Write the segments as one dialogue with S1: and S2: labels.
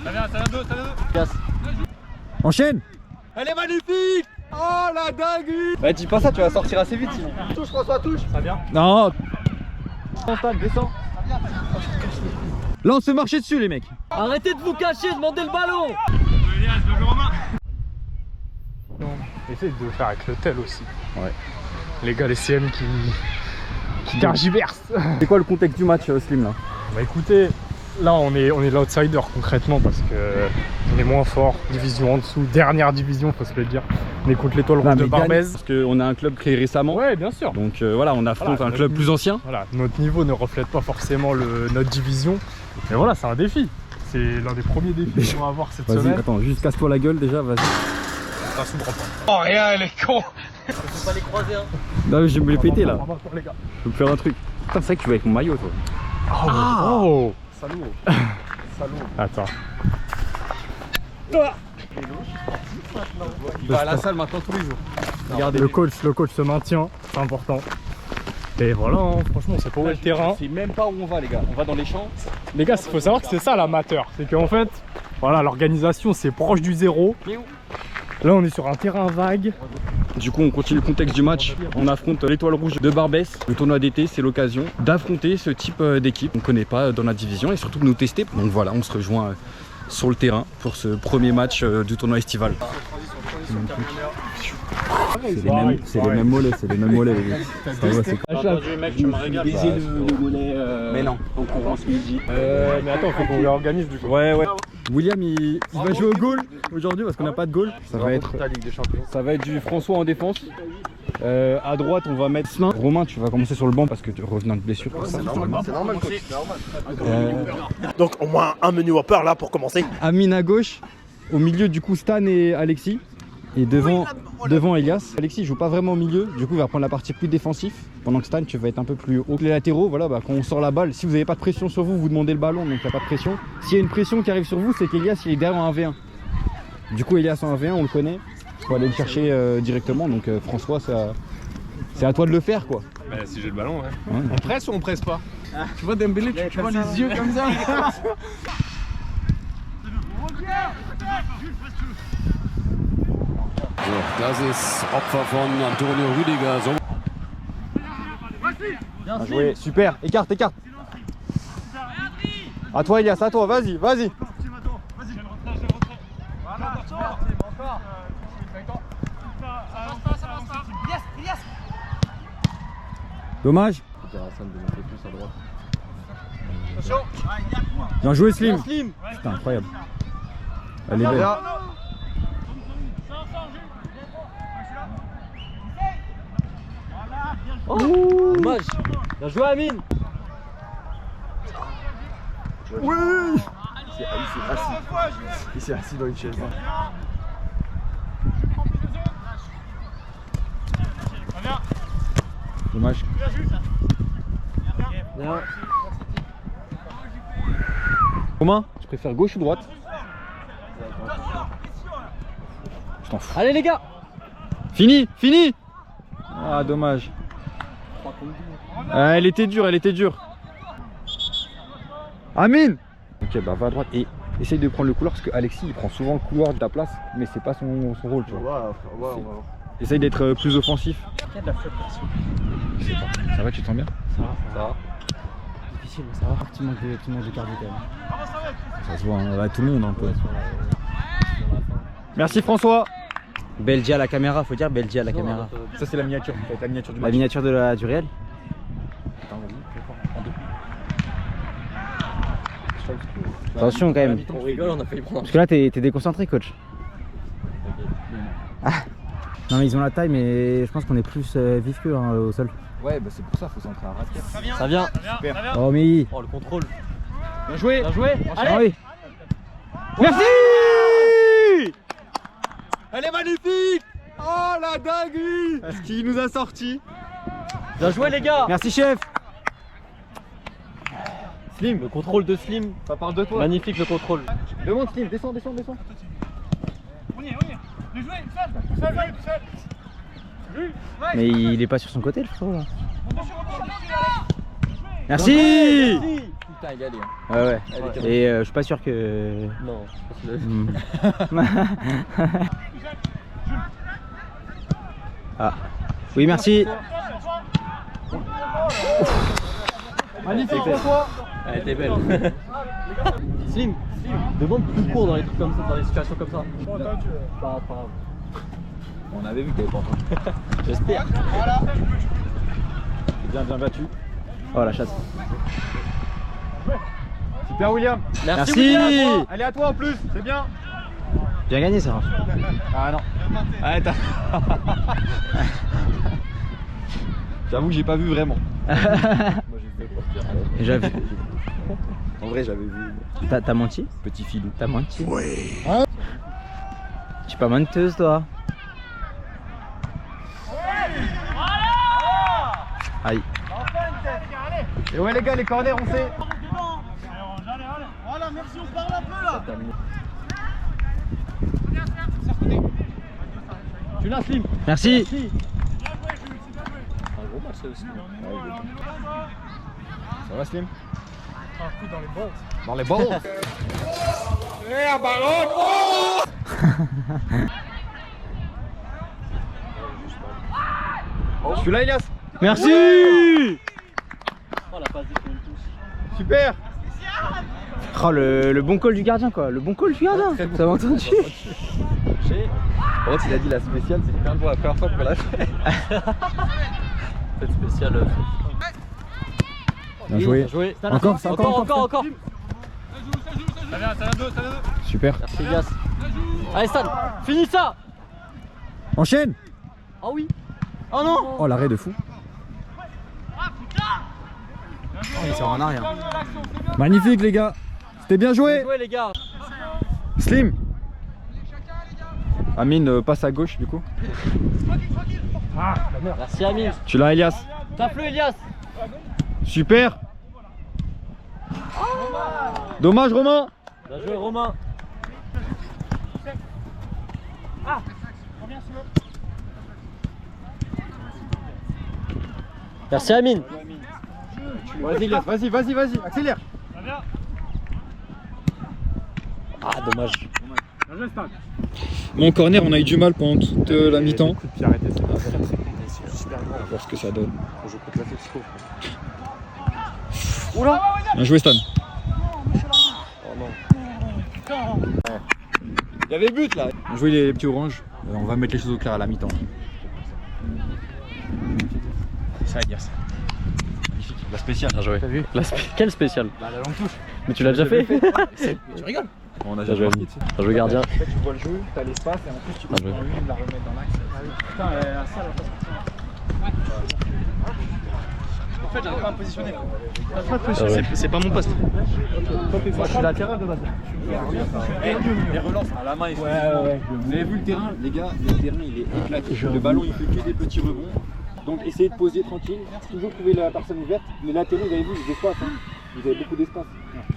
S1: Ça vient deux, ça vient deux.
S2: Casse. Enchaîne.
S1: Elle est magnifique. Oh la dinguerie.
S2: Bah dis pas ça, tu vas sortir assez vite sinon.
S1: Touche François, touche. Ça vient.
S2: Non. Descends. Là on se fait marcher dessus les mecs.
S3: Arrêtez de vous cacher, demandez le ballon.
S1: Essaye de le faire avec le tel aussi.
S2: Ouais.
S1: Les gars, les CM qui tergiversent.
S2: C'est quoi le contexte du match Slim là?
S1: Bah écoutez, là on est l'outsider concrètement parce que on est moins fort, division en dessous, dernière division faut se le dire. On est contre l'Étoile Rouge de Barbès.
S2: Parce qu'on a un club créé récemment.
S1: Ouais, bien sûr.
S2: Donc voilà, on affronte
S1: Voilà,
S2: un club plus ancien.
S1: Voilà, notre niveau ne reflète pas forcément notre division. Mais voilà, c'est un défi. C'est l'un des premiers défis qu'on va avoir cette
S2: Vas-y,
S1: semaine.
S2: attends, juste casse-toi la gueule déjà, vas-y.
S1: Ça s'ouvre pas. Oh rien, elle est con.
S3: Faut pas les croiser hein.
S2: Non, je vais me les péter là.
S1: Les gars.
S2: Je vais me faire un truc. Putain, c'est vrai que tu vas avec mon maillot toi.
S1: Oh.
S3: Salaud.
S1: Salaud. Attends.
S2: Il va à la salle maintenant tous les jours.
S1: Regardez, le coach se maintient, c'est important. Et voilà, hein, franchement, on sait pas où est le terrain.
S2: C'est même pas où on va les gars, on va dans les champs.
S1: Les gars, il faut savoir que c'est ça l'amateur. C'est qu'en fait, voilà, l'organisation c'est proche du zéro. Là, on est sur un terrain vague.
S2: Du coup, on continue le contexte du match. On affronte l'Étoile Rouge de Barbès. Le tournoi d'été, c'est l'occasion d'affronter ce type d'équipe qu'on ne connaît pas dans la division et surtout de nous tester. Donc voilà, on se rejoint sur le terrain pour ce premier match du tournoi estival. C'est les mêmes mollets, les gars.
S1: Mec, tu me régales.
S3: Baiser le mollet.
S2: Mais non.
S3: En courant ce midi.
S1: Mais attends, faut qu'on réorganise du coup.
S2: Ouais. William, il va jouer au goal aujourd'hui parce qu'on n'a pas de goal. Ça va être du François en défense. À droite, on va mettre Slin. Romain, tu vas commencer sur le banc parce que tu revenant de blessure.
S4: C'est normal, coach. Donc au moins un menu Whopper là pour commencer.
S2: Amine à gauche. Au milieu, du coup, Stan et Alexis. Et devant Elias. Alexis joue pas vraiment au milieu, du coup il va prendre la partie plus défensive. Pendant que Stan, tu vas être un peu plus haut. Les latéraux, voilà, quand on sort la balle, si vous n'avez pas de pression sur vous, vous demandez le ballon, donc il n'y a pas de pression. S'il y a une pression qui arrive sur vous, c'est qu'Elias il est derrière en 1v1. Du coup Elias en 1v1, on le connaît. Il faut aller le chercher directement, donc François, c'est à toi de le faire quoi.
S1: Bah, si j'ai le ballon, ouais. On presse ou on presse pas? Tu vois Dembélé, tu vois les yeux comme ça.
S5: Das ist Opfer von Antonio Rüdiger.
S2: Bien joué, super, écarte. À toi Elias, à toi, vas-y. Dommage. Bien joué Slim. Putain, incroyable. Elle est belle.
S3: Oh, dommage. Bien joué Amine.
S4: Oui. Il s'est assis dans une chaise.
S2: Dommage.
S3: Bien.
S2: Romain, tu préfères gauche ou droite? Je t'en fous.
S3: Allez les gars.
S2: Fini. Ah dommage. Ah, elle était dure. Amine. Ok, bah va à droite et essaye de prendre le couloir parce que Alexis il prend souvent le couloir de ta place, mais c'est pas son rôle, tu vois. Essaye d'être plus offensif.
S3: Il y a de la frustration.
S2: Ça va, tu te sens bien?
S3: Ça va. Difficile, mais ça va. Petit manque de cardio quand même.
S2: Ça se voit, hein, là, tout le monde un peu. Merci François.
S3: Belgia à la caméra, faut dire Belgia à la caméra.
S2: Ça c'est la miniature, en fait, la miniature du
S3: La
S2: match.
S3: miniature du réel. Attention quand même. On rigole, on a failli prendre. Parce que là t'es déconcentré coach. Ah. Non mais ils ont la taille mais je pense qu'on est plus vif qu'eux au sol.
S2: Ouais, bah c'est pour ça, faut s'entrer à raquette.
S3: Ça vient.
S2: Super.
S3: Oh mais.
S1: Oh le contrôle.
S2: Bien joué.
S3: Allez.
S2: Merci.
S1: Elle est magnifique. Oh la dinguerie.
S2: Ce qui nous a sorti.
S3: Bien joué les gars.
S2: Merci chef.
S3: Slim, le contrôle de Slim.
S2: Ça parle de toi.
S3: Magnifique le contrôle.
S2: Demande Slim, descends.
S3: Mais il est pas sur son côté le frérot là. Merci. putain, il est allé. Hein.
S2: Ouais, ouais.
S3: Ouais.
S2: Et je suis pas sûr que.
S3: Non, je pense que
S2: Ah. Oui, merci.
S3: magnifique, François. Elle était belle. Slim, demande plus court dans les trucs comme ça, dans les situations comme ça. Pas grave.
S2: On avait vu que t'avais pas entendu.
S3: J'espère.
S2: Bien battu. Oh la chasse. Super William.
S3: Merci. William.
S2: Allez à toi en plus, c'est bien.
S1: Bien gagné ça.
S2: Ah non. Ah, j'avoue que j'ai pas vu vraiment. Moi j'ai fait
S1: J'avais.
S2: En vrai j'avais vu.
S1: T'as menti?
S2: Petit filou.
S1: T'as menti? Oui. Tu es pas menteuse toi. Aïe.
S2: Et ouais les gars, les corners on sait.
S4: Voilà, merci, on parle un peu là.
S3: Tu l'as, Slim.
S1: Merci.
S3: Un gros match ça aussi.
S2: Ça va Slim?
S1: Un coup dans les balles.
S2: Dans les balles. Je suis là Elias.
S1: Merci.
S3: Oh la passe des touche.
S2: Super.
S1: Oh le bon call du gardien quoi. Le bon call du gardien. Ça m'a entendu.
S2: En fait il a dit la spéciale, c'est plein de fois la première fois qu'on l'a fait.
S3: Cette spéciale.
S2: Bien joué. Encore, c'est
S3: encore.
S2: Super.
S3: Merci Elias. Allez Stan, finis ça.
S2: Enchaîne.
S3: Ah oui. Oh non.
S2: Oh l'arrêt de fou.
S1: Il sort en arrière.
S2: Magnifique les gars. C'était bien joué.
S3: Jouez les gars.
S2: Slim. Amine passe à gauche du coup.
S3: Merci Amine.
S2: Tu l'as Elias.
S3: Tape-le Elias.
S2: Super. Dommage Romain.
S3: Bien joué Romain. Merci Amine.
S2: Vas-y Elias, vas-y, accélère.
S3: Ah dommage.
S2: Mon corner, on a eu du mal pendant toute la mi-temps.
S1: Coup de pied arrêté, c'est très super
S2: On va voir ce que ça donne.
S1: On joue contre la Texco.
S2: Bien joué Stan. Il y avait but là. On jouait les petits oranges. On va mettre les choses au clair à la mi-temps.
S1: Ça va dire ça.
S2: Magnifique. La spéciale.
S3: Bien joué. T'as vu quel spécial?
S2: Bah la longue touche.
S3: Mais tu l'as déjà fait?
S2: Tu rigoles. On a
S3: Bien
S2: déjà
S3: joué.
S2: marqué.
S3: Bien joué gardien.
S2: En fait, tu vois le jeu, t'as l'espace et en plus tu peux
S3: Bien joué.
S2: prendre une, la remettre dans l'axe. Putain, la salle va pas sortir. En fait, j'arrive pas à me positionner. C'est pas mon poste. Moi, je suis latéral de base. Les relances à la main, il faut. Vous avez vu le terrain, les gars, le terrain il est éclaté. Le ballon il fait que des petits rebonds. Donc essayez de poser tranquille. Toujours trouver la personne ouverte. Les latéraux, vous avez vu, ils espace. Hein. Vous avez beaucoup d'espace.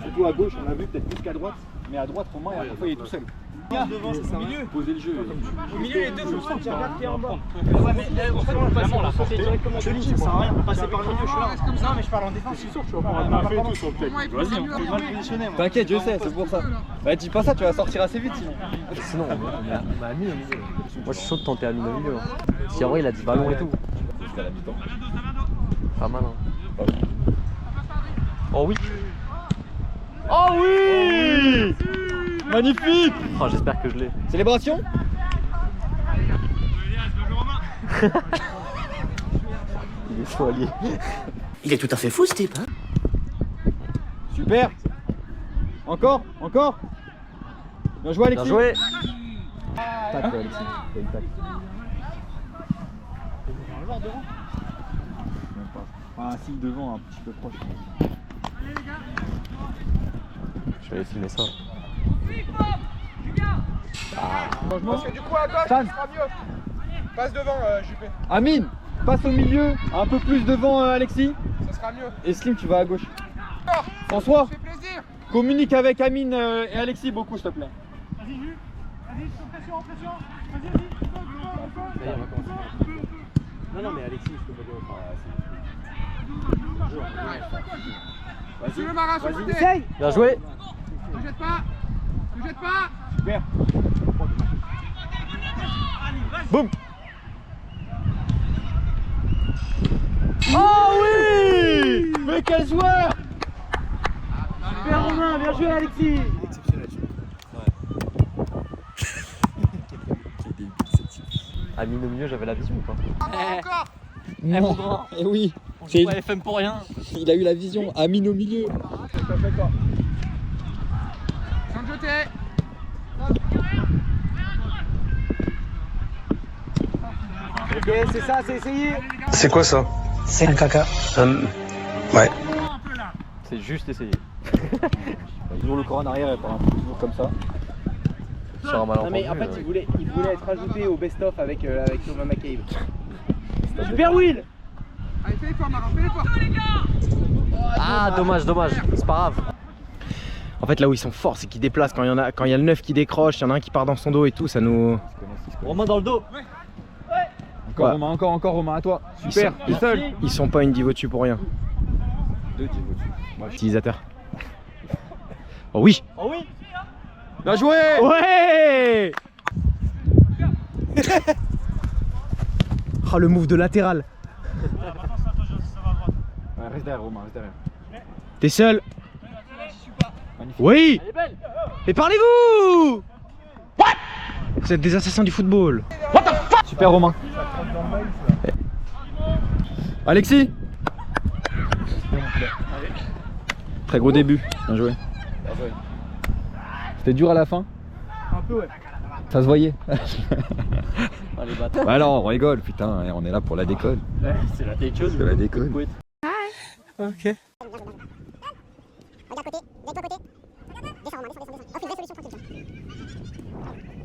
S2: Surtout à gauche, on a vu peut-être plus qu'à droite. Mais à droite, Romain, parfois il est tout seul. Devant, c'est ça. Au milieu. Posez le jeu. Au milieu, les deux, je sens qu'il y a un qui est en bas. Ouais, mais en fait, on peut passer directement. Je dis, ça sert à rien, on peut passer par le milieu. Je suis là. Non, mais je parle en défense. C'est sûr, tu vas pas fait tout sur le play. Vas-y, on peut mal positionner. T'inquiète, je sais, c'est pour ça. Bah, dis pas ça, tu vas sortir assez vite sinon.
S3: Sinon, on a Amine au milieu. Moi je suis chaud de tenter Amine au milieu. Si en vrai il a 10 ballons et tout.
S2: Jusqu'à la mi-temps.
S3: Pas mal hein. Oh oui. Oh oui. Magnifique. Oh j'espère que je l'ai.
S2: Célébration.
S3: Il est chaud allié.
S4: Il est tout à fait fou ce type, hein.
S2: Super. Encore. Bien joué Alexis.
S3: Bien joué.
S2: Tac, Alexis. T'as une tac. Ah si, devant, un petit peu proche.
S3: Je vais aller filmer ça.
S2: Parce que du coup à gauche, ça sera mieux. Passe devant JP. Amine, passe au milieu, un peu plus devant Alexis. Ça sera mieux. Et Slim, tu vas à gauche. François, communique avec Amine et Alexis beaucoup s'il te plaît.
S4: Vas-y, pression. Vas-y.
S3: Non mais Alexis je peux pas dire. Essaye. Bien joué.
S6: Ne jette pas. Ne jette pas.
S2: Super.
S3: Boum. Oh oui. Mais quel joueur. Super Romain, bien joué Alexis. Amine au milieu, j'avais la vision ou pas?
S6: Encore.
S2: Non. Et oui.
S3: On joue pas FM pour rien.
S2: Il a eu la vision. Amine au milieu.
S6: Sans te jeter.
S3: Ok, c'est ça, c'est essayé.
S4: C'est quoi ça?
S7: C'est un caca.
S4: Ouais.
S3: C'est juste essayé.
S2: Toujours le corps en arrière et pas toujours comme ça.
S3: Sur un malentendu.
S7: Non mais en fait il voulait être ajouté au best-of avec Thomas McCabe.
S3: Super Will.
S6: Allez, fais l'effort, Marin, fais l'effort.
S3: Ah, dommage, c'est pas grave.
S7: En fait là où ils sont forts c'est qu'ils déplacent quand il y a le 9 qui décroche, il y en a un qui part dans son dos et tout, ça nous...
S3: Romain dans le dos.
S2: Encore
S7: Ouais.
S2: Romain, encore Romain, à toi. Super, t'es seul.
S7: Ils sont pas une divo dessus pour rien.
S2: Deux divo dessus.
S7: Utilisateur. Oh oui.
S3: Oh oui.
S2: Bien joué.
S7: Ouais. Oh le move de latéral.
S2: Ouais, reste derrière Romain, reste derrière.
S7: T'es seul.
S2: Magnifique.
S7: Oui.
S3: Elle est belle.
S7: Et parlez-vous. Vous êtes des assassins du football.
S2: Super Romain. Alexis. Très gros début, bien joué. C'était dur à la fin.
S6: Un peu, ouais.
S2: Ça se voyait.
S3: Ah, les bâtards.
S2: Bah alors on rigole, putain, on est là pour la déconne.
S3: Ouais, c'est la déconne.
S2: C'est la déconne.
S3: Ok.
S8: Regarde côté, de toi côté. Descends, Romain, descends. Oh, fais une vraie solution tranquille.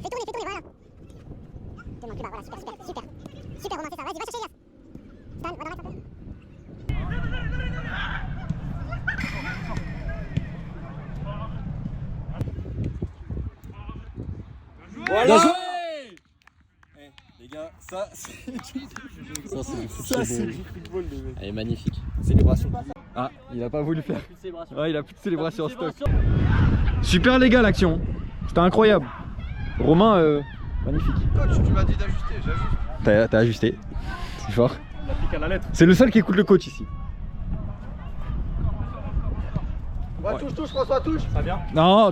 S8: Fais tourner, voilà. Demande plus bas, voilà, super. Super, Romain, c'est ça. Vas-y, va chercher Elias. Stan, va dans l'axe un peu.
S3: Voilà.
S5: Les gars, ça c'est
S3: du football. Elle est magnifique.
S5: célébration.
S2: Ah, il a pas voulu faire. Ouais, il a plus de célébration en stock.
S3: Célébration.
S2: Super les gars l'action. C'était incroyable. Romain, magnifique.
S6: Coach, tu m'as dit d'ajuster, j'ajuste.
S2: T'as ajusté. C'est fort.
S1: On applique à la lettre.
S2: C'est le seul qui écoute le coach ici.
S6: Ouais, touche, François, touche.
S1: Ça vient.
S2: Non.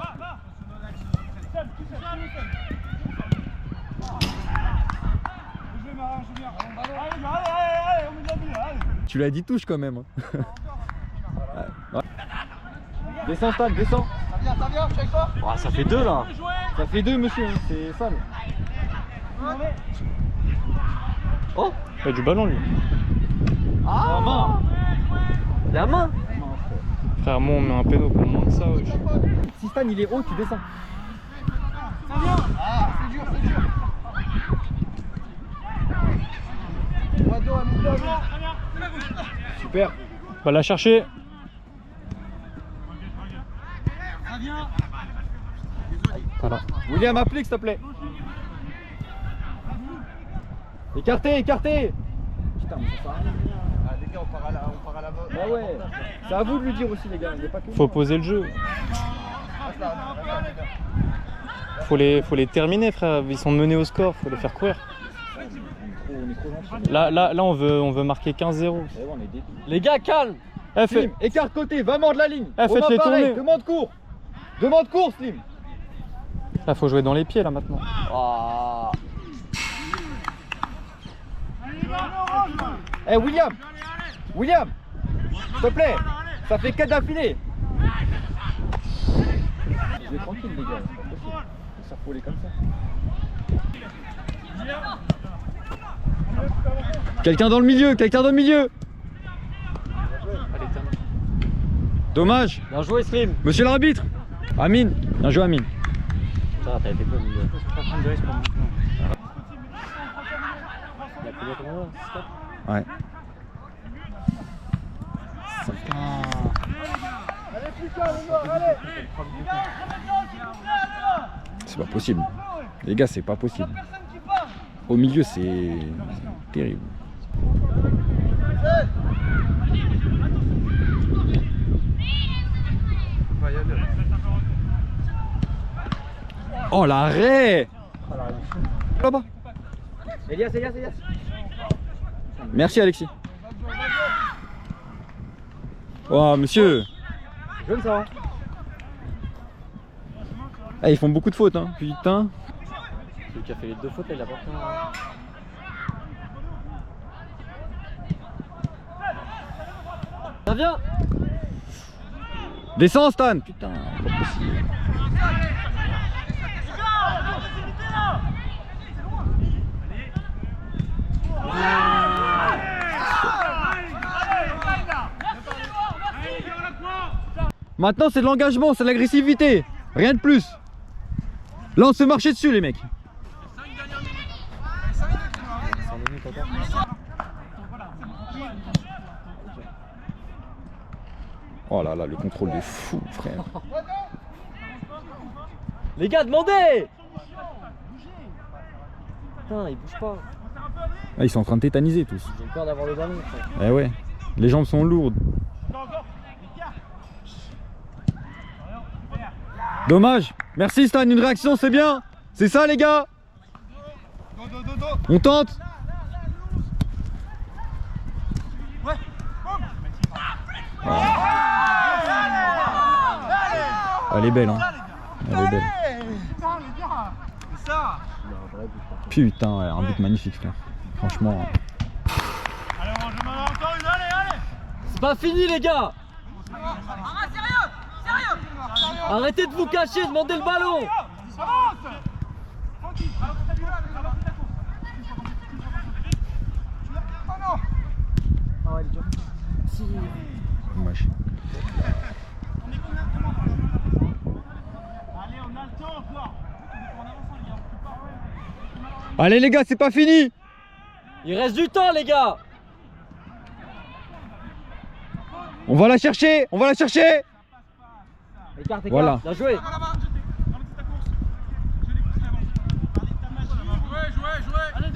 S2: Tu l'as dit touche quand même. Ouais. Descends Stan, descends.
S6: Ça vient, je suis avec toi.
S3: Oh, ça fait 2 là.
S2: Ça fait 2 monsieur, c'est sale.
S3: Oh.
S1: Il y a du ballon lui.
S3: Ah.
S2: main.
S3: La main.
S1: Frère, moi on met un pédo pour moins que ça. Wesh.
S2: Si Stan il est haut, tu descends.
S6: Ah, c'est dur.
S2: Super.
S1: Va la chercher. Voilà.
S2: William, applique s'il te plaît. Écartez. Putain, mais ça sert à rien.
S6: Ah, les gars, on part à la vote.
S2: Bah ouais. C'est à vous de lui dire aussi les gars, il est pas que.
S1: Faut poser le jeu. Faut les terminer, frère. Ils sont menés au score. Faut les faire courir.
S2: On est trop gentil.
S1: Là on veut marquer 15-0.
S2: On est débiles.
S3: Les gars, calme.
S1: Eh,
S2: Slim, écarte côté, va mordre la ligne.
S1: Eh, faites-les
S2: Romain, pareil,
S1: tourner.
S2: Demande court, Slim.
S1: Là faut jouer dans les pieds là maintenant.
S3: Oh.
S2: Eh William, s'il te plaît, ça fait 4 d'affilée. Jouez tranquille les gars, c'est pas possible. Ça s'affoler comme ça. Quelqu'un dans le milieu. Dommage.
S3: Bien joué Slim.
S2: Monsieur l'arbitre. Amine. Bien joué Amine.
S3: Ça, t'as été pas milieu.
S1: Faut pas prendre de risque pour maintenant.
S3: Il y a combien de temps là?
S2: Ouais. C'est pas possible. Les gars, c'est pas possible. Au milieu, c'est terrible.
S6: va y aller.
S2: Oh l'arrêt. Là-bas.
S3: Elias.
S2: Merci Alexis. Oh monsieur.
S3: Jeune ça. Hein.
S2: Ah, ils font beaucoup de fautes hein, putain.
S3: Celui qui a fait les 2 fautes là, il a pas fait un... Ça vient.
S2: Descends Stan. Putain, pas possible. Maintenant c'est de l'engagement, c'est de l'agressivité. Rien de plus. Là on se fait marcher dessus les mecs. Oh là là, le contrôle de fou frère.
S3: Les gars, demandez. Putain, ils bougent pas.
S2: Ah, ils sont en train de tétaniser tous.
S3: Ils ont peur d'avoir le ballon.
S2: Eh ouais, les jambes sont lourdes. Dommage. Merci Stan, une réaction c'est bien. C'est ça les gars. On tente. Elle est belle hein. Elle est belle. Putain, ouais, un but magnifique frère. Franchement.
S3: C'est pas fini les gars. Arrêtez de vous cacher, demandez le ballon.
S2: Dommage. Allez les gars, c'est pas fini.
S3: Il reste du temps les gars.
S2: On va la chercher, on va la chercher.
S3: Écarte,
S2: voilà.
S3: Bien joué.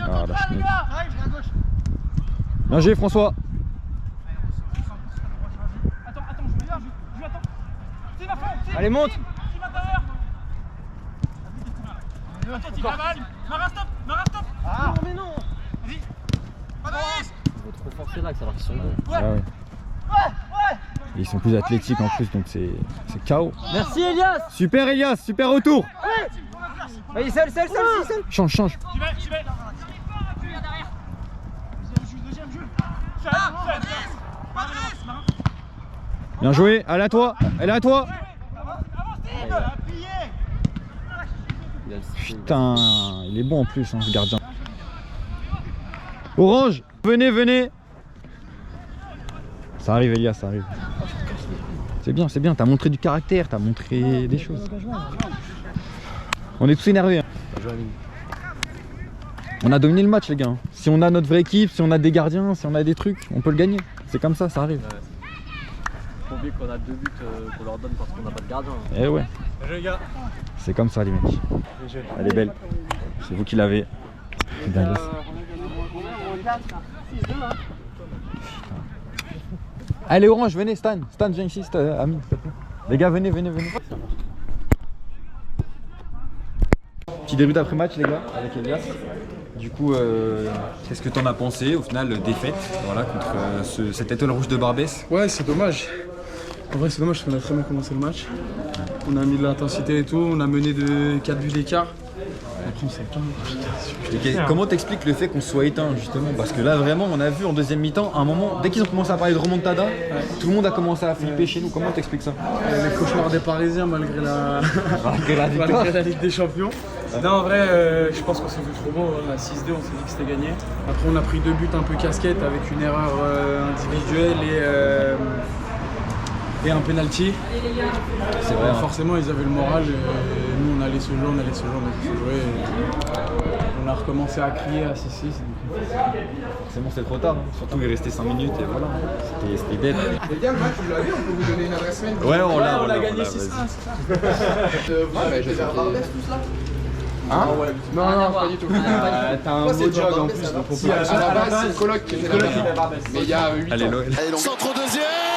S2: Ah, la schneck. Bien joué François.
S3: Allez monte. Ah mais non. Il va trop forcer là que ça va faire sur le dos.
S2: Ah ouais. Et ils sont plus athlétiques en plus donc c'est KO.
S3: Merci Elias.
S2: Super Elias, super retour.
S3: Allez seul.
S2: Change. Bien joué, elle est à toi, elle est à toi. Putain, il est bon en plus hein, ce gardien. Orange, venez. Ça arrive Elias, ça arrive. C'est bien, t'as montré du caractère, t'as montré des choses. On est tous énervés. Hein. On a dominé le match les gars. Si on a notre vraie équipe, si on a des gardiens, si on a des trucs, on peut le gagner. C'est comme ça arrive.
S3: Faut oublier qu'on a 2 buts qu'on leur donne parce qu'on n'a pas de gardien.
S2: Eh ouais. C'est comme ça les mecs. Elle est belle. C'est vous qui l'avez. Allez Orange, venez Stan. Stan viens ici, ami. Les gars venez. Petit débrief après match les gars avec Elias. Du coup, qu'est-ce que t'en as pensé au final, défaite voilà, contre cette étoile rouge de Barbès?
S9: Ouais, c'est dommage. En vrai, c'est dommage parce qu'on a très bien commencé le match. On a mis de l'intensité et tout, on a mené de 4 buts d'écart. Après, on s'est éteint.
S2: Comment t'expliques le fait qu'on soit éteint justement? Parce que là, vraiment, on a vu en deuxième mi-temps, à un moment, dès qu'ils ont commencé à parler de remontada, tout le monde a commencé à flipper chez nous. Comment t'expliques ça?
S9: Les cauchemars des Parisiens malgré la Ligue des Champions. Non, en vrai, je pense qu'on s'est vu trop beau. On a 6-2, on s'est dit que c'était gagné. Après, on a pris 2 buts un peu casquette avec une erreur individuelle et un penalty.
S2: C'est vrai.
S9: Forcément, ils avaient le moral. Et nous, on allait se jouer, on allait se jouer. On a recommencé à crier à 6-6.
S2: C'est bon, c'est trop tard. Hein. Surtout, il restait 5 minutes et voilà. C'était bête.
S6: Les gars, le match, vous l'avez, on peut vous donner une adresse mail.
S2: Ouais, on l'a
S9: gagné 6-1.
S6: Ouais, je vais faire Barbès tous là.
S9: Hein?
S6: Non, pas du tout.
S9: T'as un beau jog en plus.
S6: À la base, c'est le coloc qui est fait. Mais il y a 8 ans.
S2: Allez, Noël.
S5: Centre deuxième.